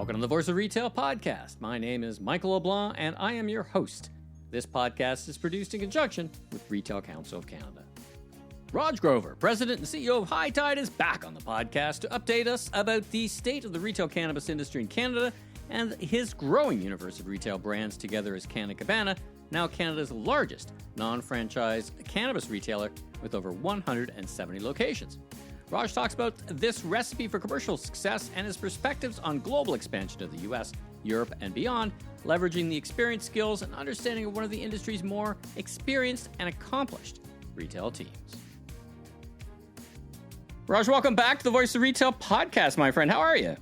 Welcome to the Voice of Retail podcast. My name is Michael LeBlanc, and I am your host. This podcast is produced in conjunction with Retail Council of Canada. Raj Grover, President and CEO of High Tide, is back on the podcast to update us about the state of the retail cannabis industry in Canada and his growing universe of retail brands together as Cana Cabana, now Canada's largest non-franchise cannabis retailer with over 170 locations. Raj talks about this recipe for commercial success and his perspectives on global expansion to the US, Europe, and beyond, leveraging the experience, skills, and understanding of one of the industry's more experienced and accomplished retail teams. Raj, welcome back to the Voice of Retail podcast, my friend. How are you?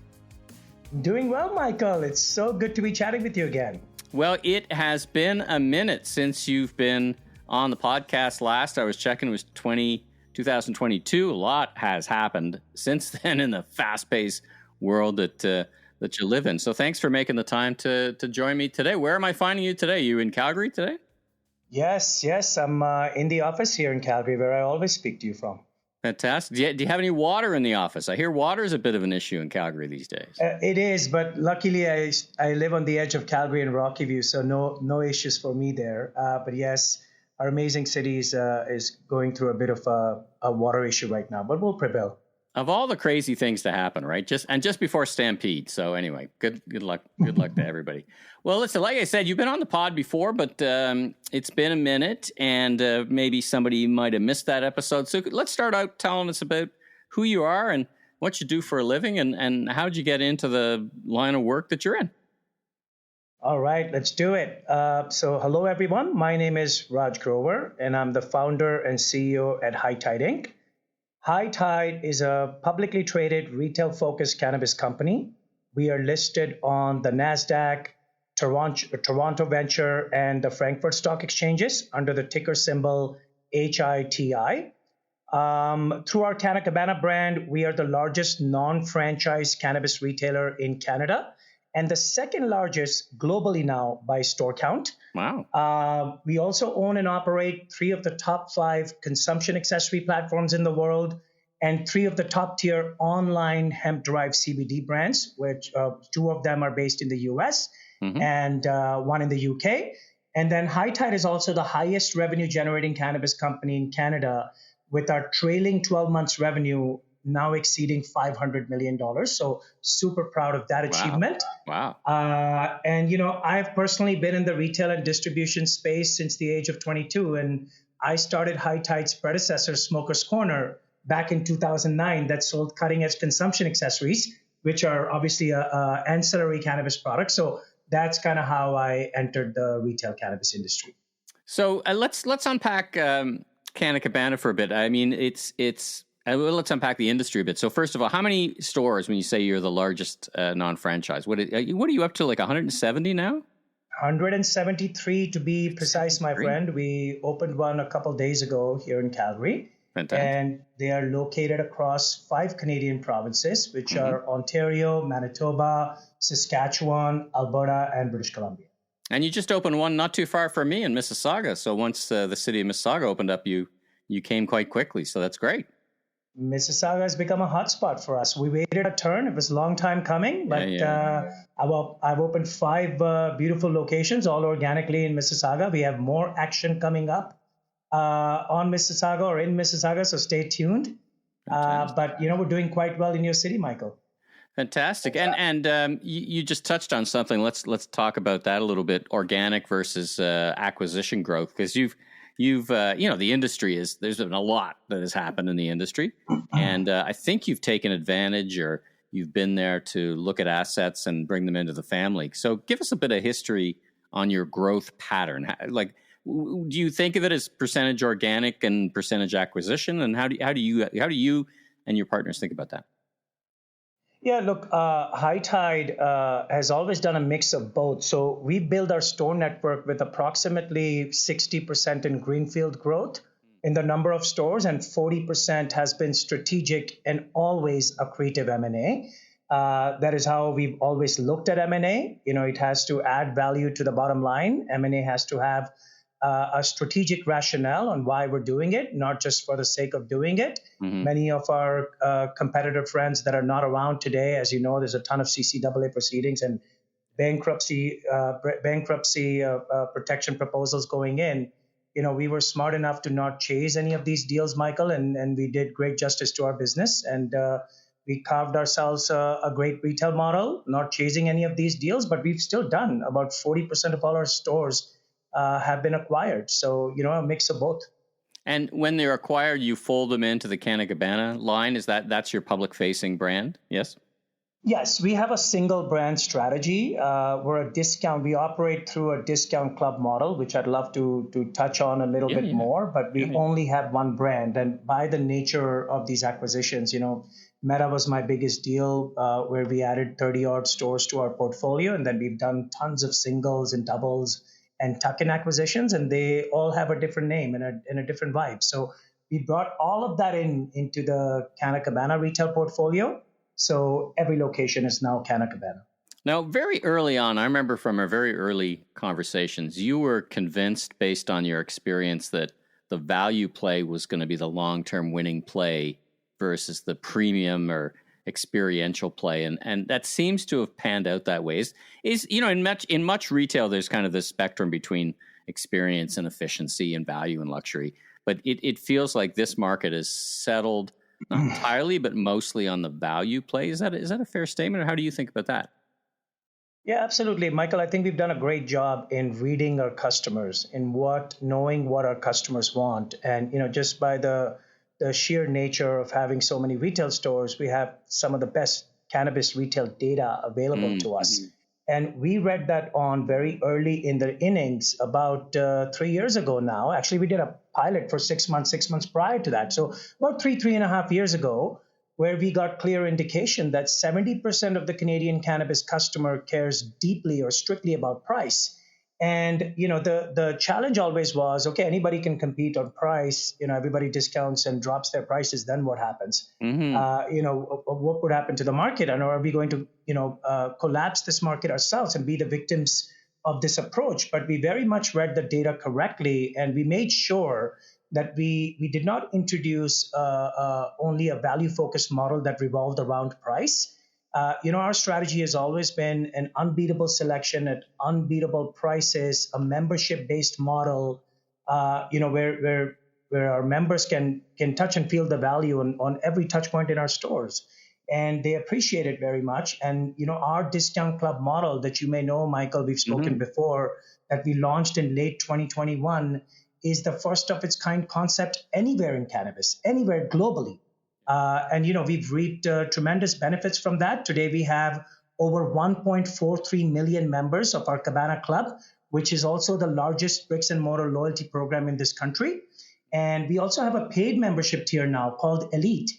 Doing well, Michael. It's so good to be chatting with you again. Well, it has been a minute since you've been on the podcast last. I was checking, it was 2022. A lot has happened since then in the fast-paced world that you live in. So thanks for making the time to join me today. Where am I finding you today? You in Calgary today? Yes. I'm in the office here in Calgary, where I always speak to you from. Fantastic. Do you have any water in the office? I hear water is a bit of an issue in Calgary these days. It is, but luckily I live on the edge of Calgary and Rocky View, so no issues for me there. But yes, our amazing city is going through a bit of a water issue right now, but we'll prevail. Of all the crazy things to happen, right? Just before Stampede. So anyway, good luck to everybody. Well, listen, like I said, you've been on the pod before, but it's been a minute, and maybe somebody might have missed that episode. So let's start out telling us about who you are and what you do for a living, and how did you get into the line of work that you're in? All right, let's do it. So hello, everyone. My name is Raj Grover, and I'm the founder and CEO at High Tide Inc. High Tide is a publicly traded retail-focused cannabis company. We are listed on the NASDAQ, Toronto Venture, and the Frankfurt Stock Exchanges under the ticker symbol HITI. Through our Cana Cabana brand, we are the largest non-franchise cannabis retailer in Canada and the second largest globally now by store count. Wow. We also own and operate 3 of the top 5 consumption accessory platforms in the world and 3 of the top tier online hemp-derived CBD brands, which 2 of them are based in the US and 1 in the UK. And then High Tide is also the highest revenue generating cannabis company in Canada, with our trailing 12 months revenue now exceeding $500 million. So super proud of that achievement. Wow. And, I've personally been in the retail and distribution space since the age of 22. And I started High Tide's predecessor, Smoker's Corner, back in 2009, that sold cutting edge consumption accessories, which are obviously a ancillary cannabis product. So that's kind of how I entered the retail cannabis industry. So let's unpack Cana Cabana for a bit. I mean, let's unpack the industry a bit. So first of all, how many stores, when you say you're the largest non-franchise, what are you up to, like 170 now? 173 to be precise, my friend. We opened one a couple days ago here in Calgary. Fantastic. And they are located across 5 Canadian provinces, which are Ontario, Manitoba, Saskatchewan, Alberta, and British Columbia. And you just opened one not too far from me in Mississauga. So once the city of Mississauga opened up, you came quite quickly. So that's great. Mississauga has become a hotspot for us. We waited a turn. It was a long time coming, but I've opened 5 beautiful locations, all organically in Mississauga. We have more action coming up on Mississauga or in Mississauga, so stay tuned. But, we're doing quite well in your city, Michael. Fantastic. And you just touched on something. Let's talk about that a little bit, organic versus acquisition growth, because you've the industry there's been a lot that has happened in the industry. And I think you've taken advantage, or you've been there to look at assets and bring them into the family. So give us a bit of history on your growth pattern. Like, do you think of it as percentage organic and percentage acquisition? And how do you and your partners think about that? Yeah, look, High Tide has always done a mix of both. So we build our store network with approximately 60% in greenfield growth in the number of stores, and 40% has been strategic and always accretive M&A. That is how we've always looked at M&A. It has to add value to the bottom line. M&A has to have a strategic rationale on why we're doing it, not just for the sake of doing it. Many of our competitor friends that are not around today, as you know, there's a ton of CCAA proceedings and bankruptcy protection proposals going in. We were smart enough to not chase any of these deals, Michael, and we did great justice to our business. And we carved ourselves a great retail model, not chasing any of these deals, but we've still done about 40% of all our stores have been acquired. So, a mix of both. And when they're acquired, you fold them into the Cana Cabana line. That's your public-facing brand? Yes? Yes, we have a single brand strategy. We're a discount. We operate through a discount club model, which I'd love to touch on a little bit more. But we only have one brand, and by the nature of these acquisitions, Meta was my biggest deal, where we added 30 odd stores to our portfolio, and then we've done tons of singles and doubles and tuck-in acquisitions, and they all have a different name and a different vibe. So we brought all of that into the Cana Cabana retail portfolio. So every location is now Cana Cabana. Now, very early on, I remember from our very early conversations, you were convinced based on your experience that the value play was going to be the long-term winning play versus the premium or experiential play. And that seems to have panned out that way. In much retail, there's kind of this spectrum between experience and efficiency and value and luxury. But it feels like this market is settled not entirely, but mostly on the value play. Is that a fair statement, or how do you think about that? Yeah, absolutely, Michael. I think we've done a great job in reading our customers, knowing what our customers want, and just by the sheer nature of having so many retail stores, we have some of the best cannabis retail data available to us. And we read that on very early in the innings about 3 years ago now. Actually, we did a pilot for 6 months prior to that. So about 3.5 years ago, where we got clear indication that 70% of the Canadian cannabis customer cares deeply or strictly about price. And, the challenge always was, okay, anybody can compete on price. Everybody discounts and drops their prices. Then what happens? What would happen to the market? And are we going to, collapse this market ourselves and be the victims of this approach? But we very much read the data correctly, and we made sure that we did not introduce only a value-focused model that revolved around price. Our strategy has always been an unbeatable selection at unbeatable prices, a membership-based model, where our members can touch and feel the value on every touch point in our stores. And they appreciate it very much. And, our discount club model that you may know, Michael, we've spoken before, that we launched in late 2021, is the first of its kind concept anywhere in cannabis, anywhere globally. And we've reaped tremendous benefits from that. Today, we have over 1.43 million members of our Cabana Club, which is also the largest bricks and mortar loyalty program in this country. And we also have a paid membership tier now called Elite,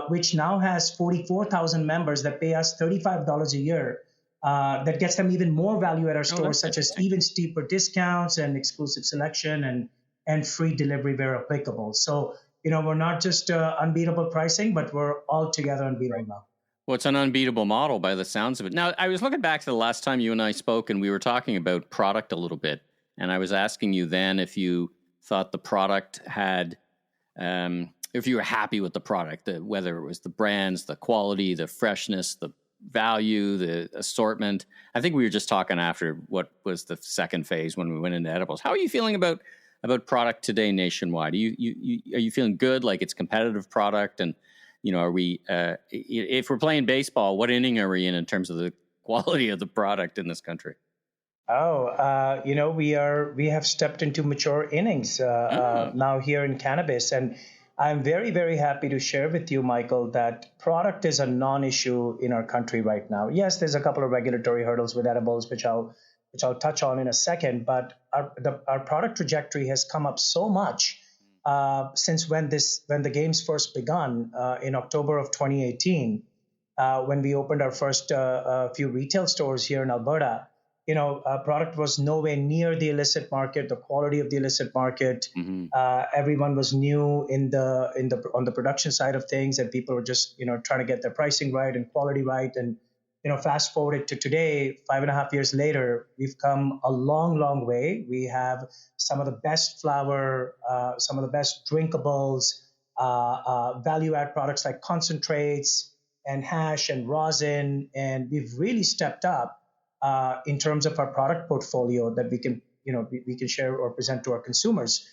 which now has 44,000 members that pay us $35 a year. That gets them even more value at our stores, such as even steeper discounts and exclusive selection and free delivery where applicable. So, we're not just unbeatable pricing, but we're altogether unbeatable now. Well, it's an unbeatable model by the sounds of it. Now, I was looking back to the last time you and I spoke, and we were talking about product a little bit. And I was asking you then if you thought the product had, if you were happy with the product, whether it was the brands, the quality, the freshness, the value, the assortment. I think we were just talking after what was the second phase when we went into edibles. How are you feeling about product today nationwide? Are you feeling good, like it's competitive product? And, are we, if we're playing baseball, what inning are we in terms of the quality of the product in this country? We have stepped into mature innings now here in cannabis. And I'm very, very happy to share with you, Michael, that product is a non-issue in our country right now. Yes, there's a couple of regulatory hurdles with edibles, which I'll touch on in a second, but our product trajectory has come up so much since when the games first begun in October of 2018, when we opened our first few retail stores here in Alberta. Product was nowhere near the illicit market, the quality of the illicit market. Everyone was new on the production side of things, and people were just trying to get their pricing right and quality right, and fast forward to today, 5.5 years later, we've come a long, long way. We have some of the best flower, some of the best drinkables, value add products like concentrates and hash and rosin. And we've really stepped up in terms of our product portfolio that we can, we can share or present to our consumers.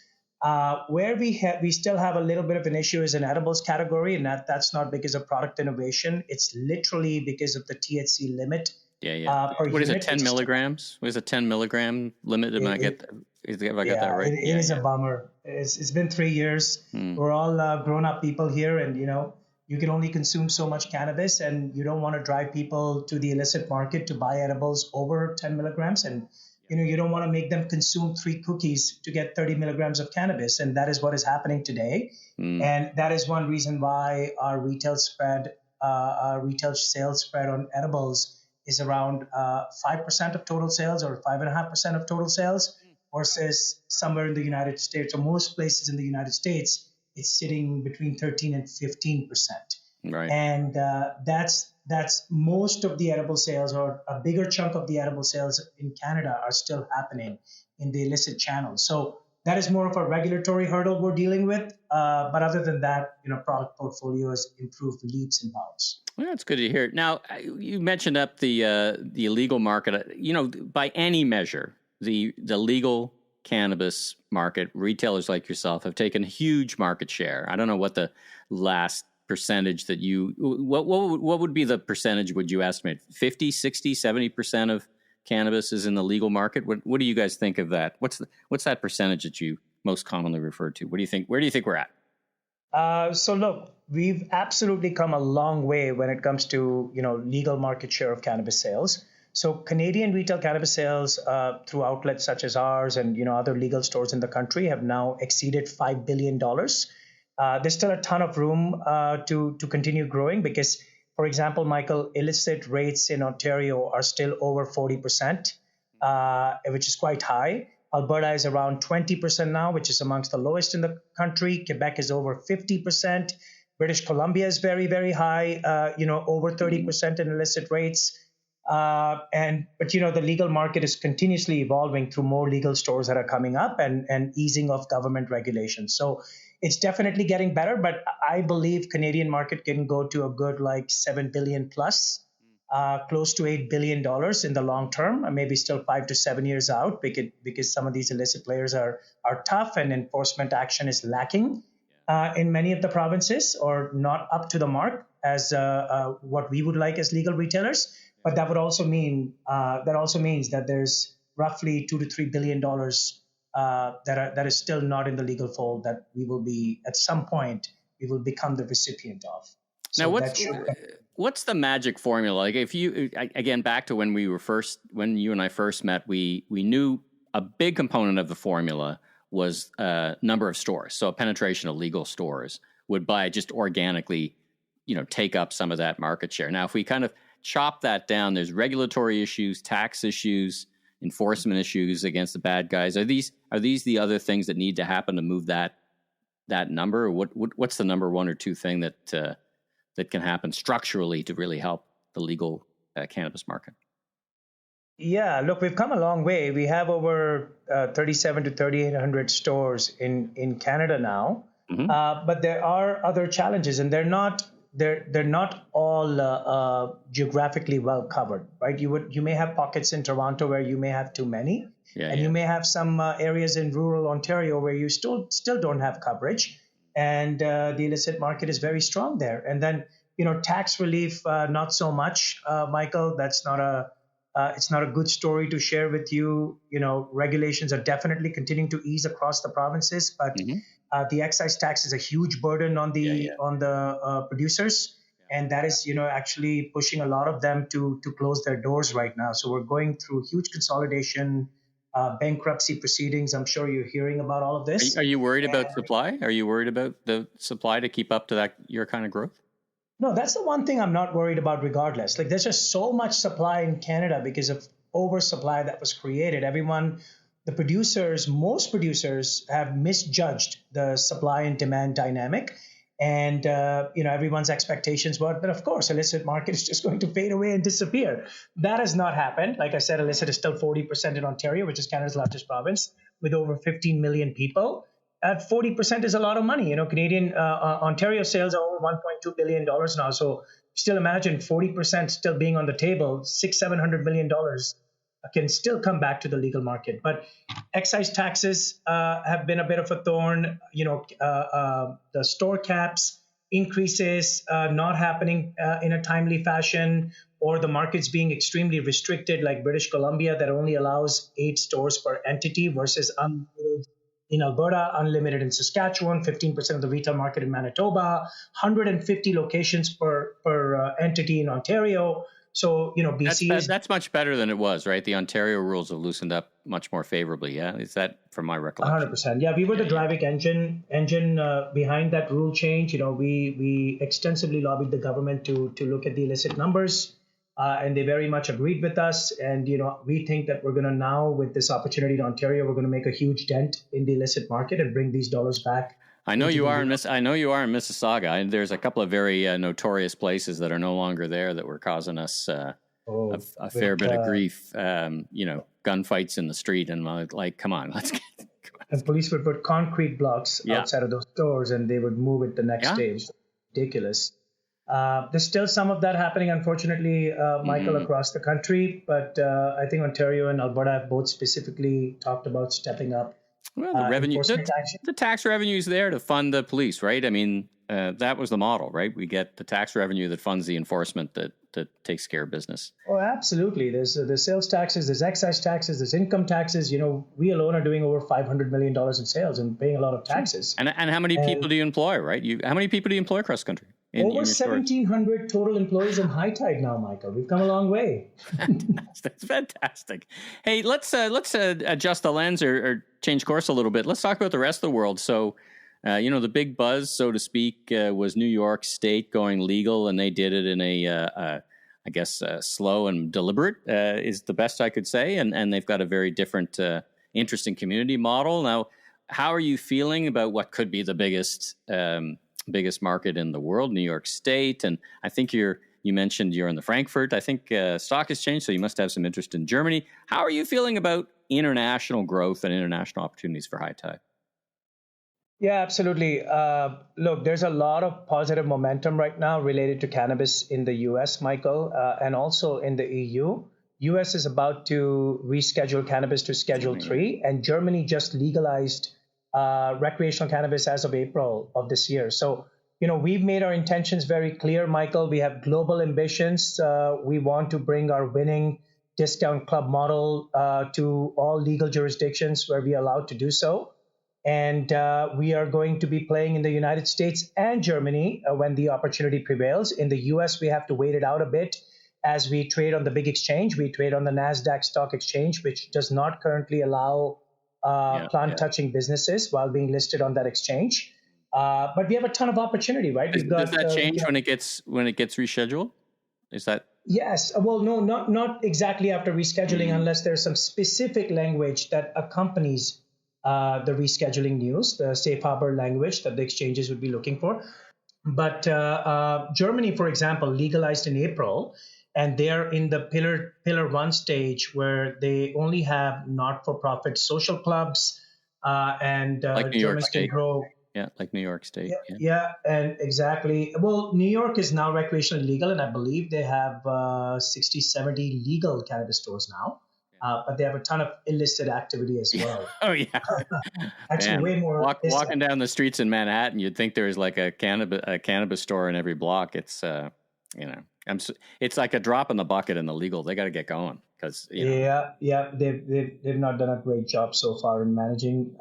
Where we still have a little bit of an issue is in edibles category, and that's not because of product innovation. It's literally because of the THC limit. What is it? 10 milligrams? What is a 10 milligram limit? Have I got that right? It is a bummer. It's been 3 years. We're all grown up people here, and you can only consume so much cannabis, and you don't want to drive people to the illicit market to buy edibles over 10 milligrams, and you don't want to make them consume 3 cookies to get 30 milligrams of cannabis. And that is what is happening today. And that is one reason why our retail sales spread on edibles is around 5% of total sales or 5.5% of total sales, versus somewhere in the United States, or most places in the United States, it's sitting between 13 and 15%. Right. And that's most of the edible sales, or a bigger chunk of the edible sales in Canada are still happening in the illicit channel. So that is more of a regulatory hurdle we're dealing with. But other than that, product portfolio has improved leaps and bounds. Well, that's good to hear. Now, you mentioned up the illegal market. By any measure, the legal cannabis market, retailers like yourself have taken huge market share. I don't know what the last percentage that what would be the percentage, would you estimate? 50, 60, 70% of cannabis is in the legal market? What do you guys think of that? What's that percentage that you most commonly refer to? What do you think? Where do you think we're at? So look, we've absolutely come a long way when it comes to legal market share of cannabis sales. So Canadian retail cannabis sales through outlets such as ours and other legal stores in the country have now exceeded $5 billion. There's still a ton of room to continue growing because, for example, Michael, illicit rates in Ontario are still over 40%, which is quite high. Alberta is around 20% now, which is amongst the lowest in the country. Quebec is over 50%. British Columbia is very, very high, over 30% in illicit rates. But the legal market is continuously evolving through more legal stores that are coming up and easing of government regulations. So it's definitely getting better, but I believe Canadian market can go to a good like 7 billion plus, close to $8 billion in the long term, maybe still 5 to 7 years out because some of these illicit players are tough and enforcement action is lacking in many of the provinces, or not up to the mark as what we would like as legal retailers. But that would also mean that there's roughly $2 to $3 billion that is still not in the legal fold that we will be, at some point, we will become the recipient of. So now, what's the magic formula? Like, if you, again, back to when you and I first met, we knew a big component of the formula was number of stores. So a penetration of legal stores would just organically, take up some of that market share. Now, if we kind of chop that down, there's regulatory issues, tax issues, enforcement issues against the bad guys. Are these the other things that need to happen to move that number? Or what's the number one or two thing that can happen structurally to really help the legal cannabis market? Yeah, look, we've come a long way. We have over 37 to 3,800 stores in Canada now, but there are other challenges, and they're not all geographically well covered, right? You may have pockets in Toronto where you may have too many, you may have some areas in rural Ontario where you still don't have coverage, and the illicit market is very strong there. And then tax relief, not so much, Michael. That's it's not a good story to share with you. Regulations are definitely continuing to ease across the provinces, but the excise tax is a huge burden on the producers, and that is actually pushing a lot of them to close their doors right now. So we're going through huge consolidation, bankruptcy proceedings. I'm sure you're hearing about all of this. Are you worried about supply? Are you worried about the supply to keep up to your kind of growth? No, that's the one thing I'm not worried about regardless. Like, there's just so much supply in Canada because of oversupply that was created. Most producers have misjudged the supply and demand dynamic. And, everyone's expectations were that, of course, illicit market is just going to fade away and disappear. That has not happened. Like I said, illicit is still 40% in Ontario, which is Canada's largest province, with over 15 million people. At 40% is a lot of money. Canadian Ontario sales are over $1.2 billion now. So still imagine 40% still being on the table, $600-700 million can still come back to the legal market. But excise taxes have been a bit of a thorn. The store caps increases not happening in a timely fashion, or the markets being extremely restricted, like British Columbia, that only allows 8 stores per entity versus unlimited in Alberta, unlimited in Saskatchewan, 15% of the retail market in Manitoba, 150 locations per entity in Ontario. So, BC that's much better than it was, right? The Ontario rules have loosened up much more favorably. Yeah, is that from my recollection? 100%. Yeah, we were the driving engine behind that rule change. We extensively lobbied the government to look at the illicit numbers, and they very much agreed with us. And we think that we're going to now, with this opportunity in Ontario, we're going to make a huge dent in the illicit market and bring these dollars back. I know you are in Mississauga. And there's a couple of very notorious places that are no longer there that were causing us a fair bit of grief. Gunfights in the street, and like, come on, let's get. And police would put concrete blocks outside of those stores, and they would move it the next day. It's ridiculous. There's still some of that happening, unfortunately, Michael, across the country. But I think Ontario and Alberta have both specifically talked about stepping up. Well, the tax revenue is there to fund the police, right? I mean, that was the model, right? We get the tax revenue that funds the enforcement that takes care of business. Oh, absolutely. There's sales taxes, there's excise taxes, there's income taxes. We alone are doing over $500 million in sales and paying a lot of taxes. And how many people do you employ, right? How many people do you employ across the country? Over 1,700 total employees in High Tide now, Michael. We've come a long way. That's fantastic. Hey, let's adjust the lens or change course a little bit. Let's talk about the rest of the world. So, the big buzz, so to speak, was New York State going legal, and they did it in a slow and deliberate is the best I could say. And they've got a very different, interesting community model. Now, how are you feeling about what could be the biggest market in the world, New York State? And I think you mentioned you're in the Frankfurt. I think stock has changed, so you must have some interest in Germany. How are you feeling about international growth and international opportunities for High Tide? Yeah, absolutely. Look, there's a lot of positive momentum right now related to cannabis in the U.S., Michael, and also in the EU. U.S. is about to reschedule cannabis to Schedule 3, and Germany just legalized recreational cannabis as of April of this year. So, we've made our intentions very clear, Michael. We have global ambitions. We want to bring our winning discount club model to all legal jurisdictions where we are allowed to do so. And we are going to be playing in the United States and Germany when the opportunity prevails. In the U.S., we have to wait it out a bit as we trade on the big exchange. We trade on the NASDAQ stock exchange, which does not currently allow plant-touching businesses while being listed on that exchange. But we have a ton of opportunity, right? Does that change when it gets rescheduled? Is that? Yes. Well, no, not exactly after rescheduling, unless there's some specific language that accompanies the rescheduling news, the safe harbor language that the exchanges would be looking for. But Germany, for example, legalized in April, and they're in the pillar 1 stage where they only have not-for-profit social clubs and like New York State. Grow. Yeah, like New York State. Yeah, and exactly. Well, New York is now recreationally legal, and I believe they have 60, 70 legal cannabis stores now. But they have a ton of illicit activity as well. Oh, yeah. Actually, way more. Walking down the streets in Manhattan, you'd think there's like a cannabis store in every block. It's, it's like a drop in the bucket in the legal. They got to get going because, Yeah. They've not done a great job so far in managing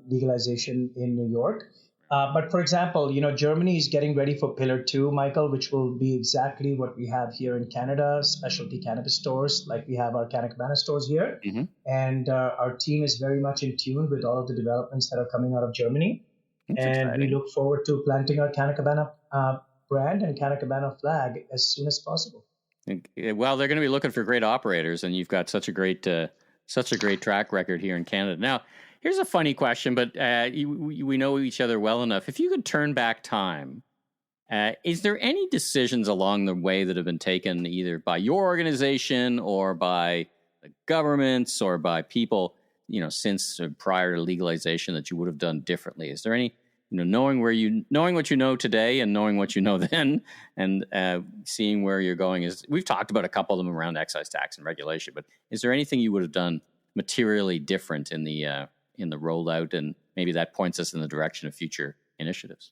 legalization in New York. But for example, Germany is getting ready for Pillar 2, Michael, which will be exactly what we have here in Canada, specialty cannabis stores, like we have our Cana Cabana stores here. Mm-hmm. And our team is very much in tune with all of the developments that are coming out of Germany. That's exciting. We look forward to planting our Cana Cabana brand and Cana Cabana flag as soon as possible. Well, they're going to be looking for great operators, and you've got such a great track record here in Canada. Now, here's a funny question, but we know each other well enough. If you could turn back time Is there any decisions along the way that have been taken either by your organization or by the governments or by people, since prior to legalization that you would have done differently? Is there any, knowing what you know today and knowing what you know then, and seeing where you're going? We've talked about a couple of them around excise tax and regulation, but is there anything you would have done materially different in the rollout, and maybe that points us in the direction of future initiatives?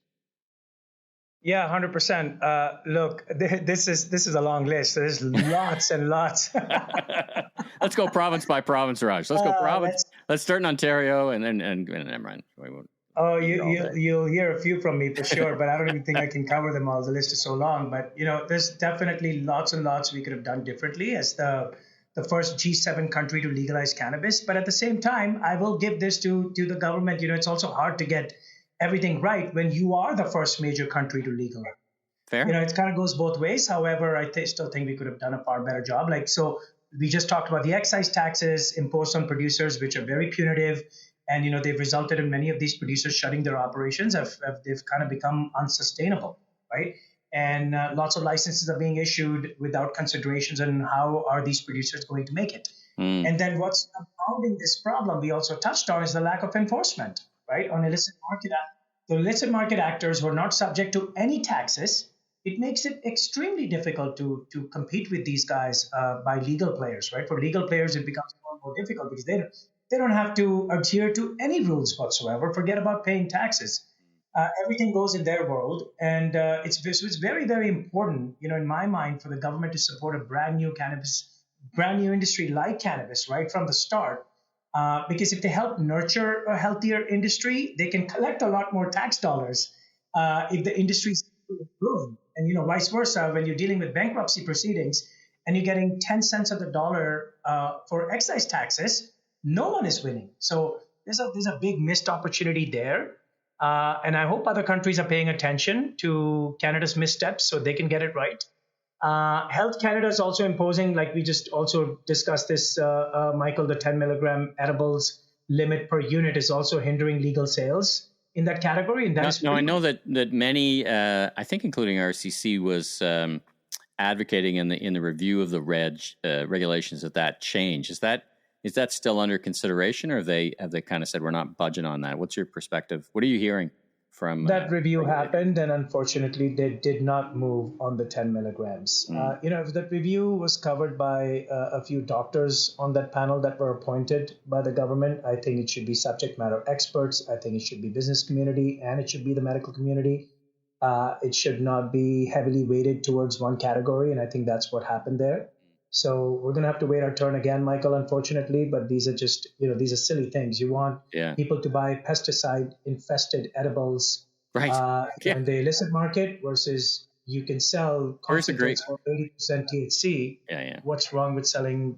Yeah, 100%. Look, this is a long list. There's lots and lots. Let's go province by province, Raj. Let's go province. Let's start in Ontario, and then never mind. Oh, you'll hear a few from me for sure, but I don't even think I can cover them all. The list is so long. But there's definitely lots and lots we could have done differently as the first G7 country to legalize cannabis. But at the same time, I will give this to the government. It's also hard to get everything right when you are the first major country to legalize. Fair. It kind of goes both ways. However, I still think we could have done a far better job. So we just talked about the excise taxes imposed on producers, which are very punitive. And, they've resulted in many of these producers shutting their operations. They've kind of become unsustainable, right? And lots of licenses are being issued without considerations on how are these producers going to make it. And then what's compounding this problem we also touched on is the lack of enforcement, right? On illicit market, the illicit market actors who are not subject to any taxes. It makes it extremely difficult to compete with these guys by legal players, right? For legal players, it becomes more and more difficult because they don't have to adhere to any rules whatsoever. Forget about paying taxes. Everything goes in their world. And it's very, very important, in my mind, for the government to support a brand new industry like cannabis right from the start. Because if they help nurture a healthier industry, they can collect a lot more tax dollars if the industry is growing. And, vice versa, when you're dealing with bankruptcy proceedings and you're getting 10 cents of the dollar for excise taxes, no one is winning. So there's a big missed opportunity there. And I hope other countries are paying attention to Canada's missteps so they can get it right. Health Canada is also imposing, like we just also discussed this, Michael, the 10 milligram edibles limit per unit is also hindering legal sales in that category. And I know that many, I think including RCC, was advocating in the review of the regulations that change. Is that still under consideration, or have they kind of said we're not budging on that? What's your perspective? What are you hearing from that review happened, and unfortunately they did not move on the 10 milligrams. If that review was covered by a few doctors on that panel that were appointed by the government, I think it should be subject matter experts. I think it should be business community, and it should be the medical community. It should not be heavily weighted towards one category, and I think that's what happened there. So we're going to have to wait our turn again, Michael, unfortunately, but these are just, these are silly things. You want people to buy pesticide-infested edibles in the illicit market versus you can sell concentrates for 80% THC. What's wrong with selling,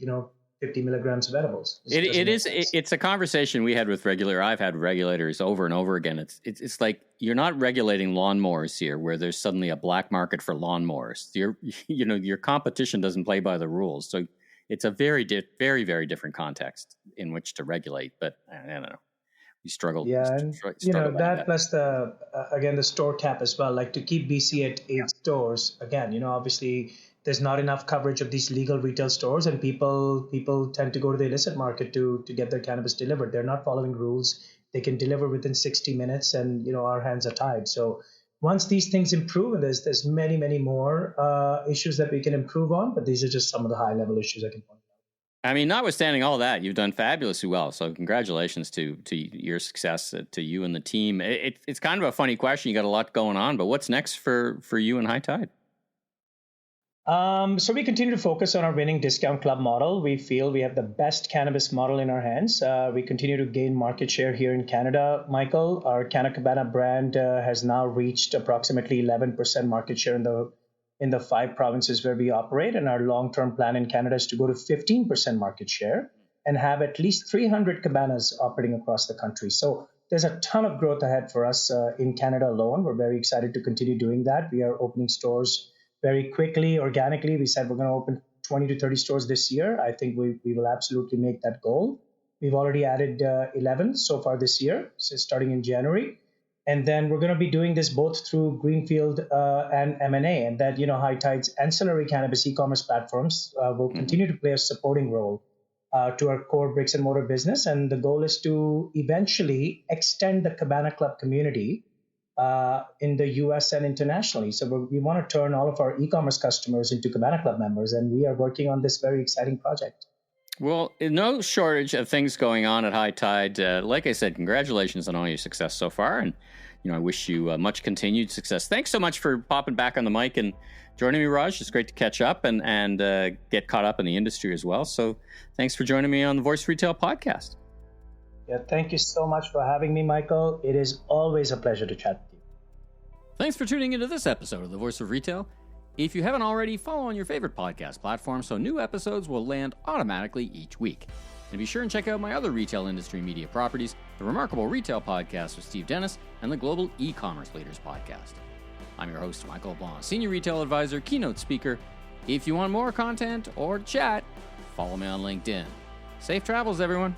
50 milligrams of edibles? It's a conversation I've had with regulators over and over again. It's like you're not regulating lawnmowers here where there's suddenly a black market for lawnmowers. Your competition doesn't play by the rules. So it's a very, very, very different context in which to regulate. But I don't know. We struggle. Yeah. And, that plus the store cap as well, like to keep BC at 8 stores. Again, obviously there's not enough coverage of these legal retail stores, and people tend to go to the illicit market to get their cannabis delivered. They're not following rules. They can deliver within 60 minutes, and our hands are tied. So once these things improve, and there's many, many more issues that we can improve on, but these are just some of the high level issues I can point out. I mean, notwithstanding all that, you've done fabulously well. So congratulations to your success, to you and the team. It's kind of a funny question. You got a lot going on, but what's next for you and High Tide? So we continue to focus on our winning discount club model. We feel we have the best cannabis model in our hands. We continue to gain market share here in Canada, Michael. Our Cana Cabana brand has now reached approximately 11% market share in the 5 provinces where we operate. And our long-term plan in Canada is to go to 15% market share and have at least 300 cabanas operating across the country. So there's a ton of growth ahead for us in Canada alone. We're very excited to continue doing that. We are opening stores very quickly, organically. We said we're going to open 20 to 30 stores this year. I think we will absolutely make that goal. We've already added 11 so far this year, so starting in January. And then we're going to be doing this both through Greenfield and M&A, and that, High Tide's ancillary cannabis e-commerce platforms will continue to play a supporting role to our core bricks and mortar business. And the goal is to eventually extend the Cabana Club community in the US and internationally. So we want to turn all of our e-commerce customers into Cabana Club members, and we are working on this very exciting project. Well, no shortage of things going on at High Tide. Like I said, congratulations on all your success so far, and I wish you much continued success. Thanks so much for popping back on the mic and joining me, Raj. It's great to catch up and get caught up in the industry as well. So thanks for joining me on the Voice Retail podcast. Yeah, thank you so much for having me, Michael. It is always a pleasure to chat with you. Thanks for tuning into this episode of The Voice of Retail. If you haven't already, follow on your favorite podcast platform so new episodes will land automatically each week. And be sure and check out my other retail industry media properties, the Remarkable Retail Podcast with Steve Dennis and the Global E-Commerce Leaders Podcast. I'm your host, Michael LeBlanc, Senior Retail Advisor, Keynote Speaker. If you want more content or chat, follow me on LinkedIn. Safe travels, everyone.